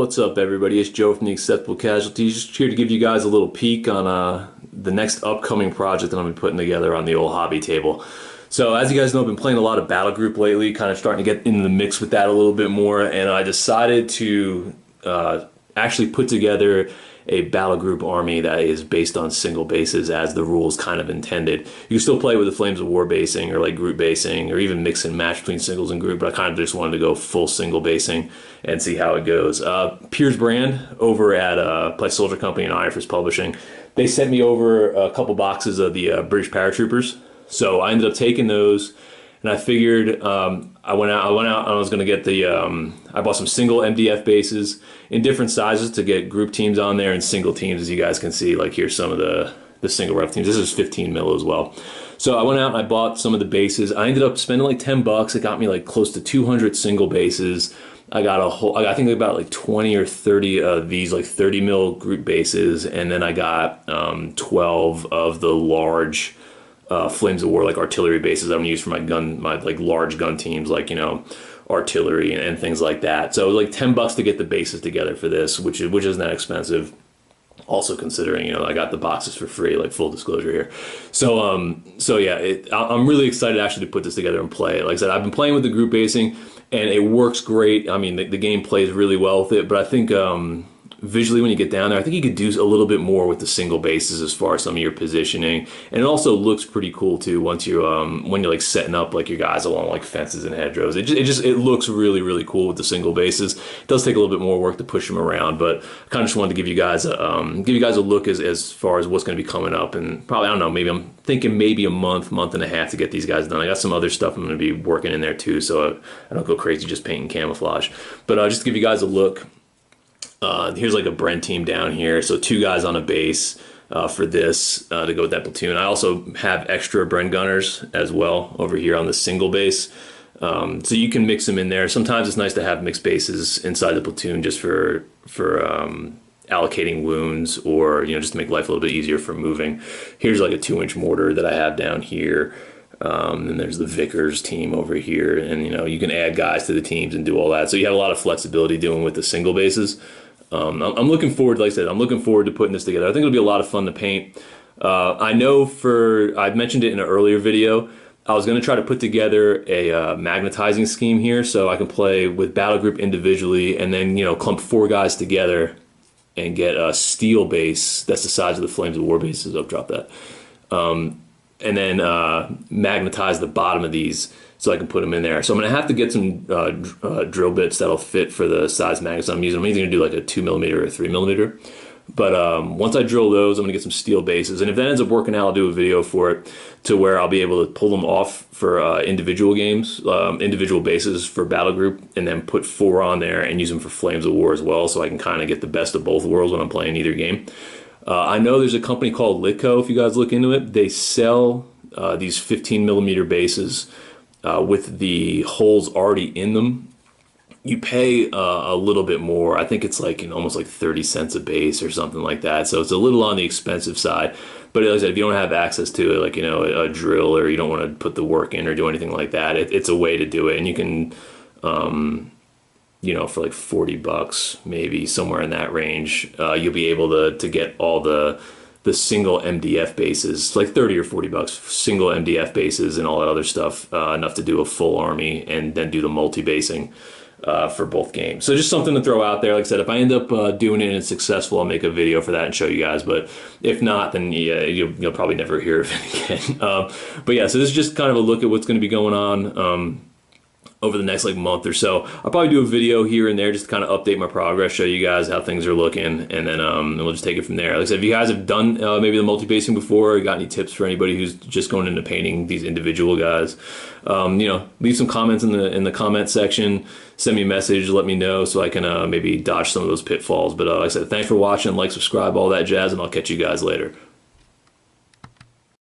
What's up, everybody? It's Joe from the Acceptable Casualties. Just here to give you guys a little peek on the next upcoming project that I'm going to be putting together on the old hobby table. So as you guys know, I've been playing a lot of Battle Group lately, kind of starting to get into the mix with that a little bit more, and I decided to actually put together a Battle Group army that is based on single bases as the rules kind of intended. You can still play with the Flames of War basing or like group basing or even mix and match between singles and group, but I kind of just wanted to go full single basing and see how it goes. Piers Brand over at Play Soldier Company and Iron Fist Publishing, they sent me over a couple boxes of the British Paratroopers. So I ended up taking those, and I figured I went out and I was going to get the, I bought some single MDF bases in different sizes to get group teams on there and single teams, as you guys can see. Like here's some of the single ref teams. This is 15 mil as well. So I went out and I bought some of the bases. I ended up spending like 10 bucks. It got me like close to 200 single bases. I got a whole, I think about like 20 or 30 of these like 30 mil group bases, and then I got 12 of the large Flames of War like artillery bases I'm gonna use for my like large gun teams, like, you know, artillery and things like that. So it was like 10 bucks to get the bases together for this, which isn't that expensive. Also considering, you know, I got the boxes for free, like full disclosure here. So so yeah, I'm really excited actually to put this together and play it. Like I said, I've been playing with the group basing and it works great. I mean, the game plays really well with it, but I think visually when you get down there, I think you could do a little bit more with the single bases as far as some of your positioning, and it also looks pretty cool too once you when you're like setting up like your guys along like fences and hedgerows. It looks really cool with the single bases. It does take a little bit more work to push them around, but I kind of just wanted to give you guys a look as far as what's going to be coming up, and probably, I don't know, maybe I'm thinking maybe a month and a half to get these guys done. I got some other stuff I'm going to be working in there too, so I don't go crazy just painting camouflage. But just to give you guys a look. Here's like a Bren team down here, so 2 guys on a base for this to go with that platoon. I also have extra Bren gunners as well over here on the single base, so you can mix them in there. Sometimes it's nice to have mixed bases inside the platoon just for allocating wounds, or, you know, just to make life a little bit easier for moving. Here's like a 2-inch mortar that I have down here. And there's the Vickers team over here, and, you know, you can add guys to the teams and do all that. So you have a lot of flexibility doing with the single bases. I'm looking forward, like I said, I'm looking forward to putting this together. I think it'll be a lot of fun to paint. I know I mentioned it in an earlier video, I was going to try to put together a magnetizing scheme here so I can play with Battle Group individually and then, you know, clump 4 guys together and get a steel base that's the size of the Flames of War bases. I'll drop that. And then magnetize the bottom of these so I can put them in there. So I'm going to have to get some drill bits that'll fit for the size magnets I'm using. I'm either going to do like a 2mm or a 3mm. But once I drill those, I'm going to get some steel bases. And if that ends up working out, I'll do a video for it to where I'll be able to pull them off for individual games, individual bases for Battle Group, and then put 4 on there and use them for Flames of War as well, so I can kind of get the best of both worlds when I'm playing either game. I know there's a company called Litco, if you guys look into it. They sell these 15mm bases with the holes already in them. You pay a little bit more. I think it's like, you know, almost like 30 cents a base or something like that. So it's a little on the expensive side. But as I said, if you don't have access to it, like, you know, a drill, or you don't want to put the work in or do anything like that, it's a way to do it. And you can, you know, for like 40 bucks, maybe somewhere in that range, you'll be able to get all the single MDF bases, like 30 or 40 bucks, single MDF bases and all that other stuff, enough to do a full army and then do the multi-basing for both games. So just something to throw out there. Like I said, if I end up doing it and it's successful, I'll make a video for that and show you guys. But if not, then yeah, you'll probably never hear of it again. But yeah, so this is just kind of a look at what's going to be going on over the next like month or so. I'll probably do a video here and there just to kind of update my progress, show you guys how things are looking, and then we'll just take it from there. Like I said, if you guys have done maybe the multi-basing before, or got any tips for anybody who's just going into painting these individual guys, you know, leave some comments in the comment section. Send me a message, let me know so I can maybe dodge some of those pitfalls. But like I said, thanks for watching, like, subscribe, all that jazz, and I'll catch you guys later.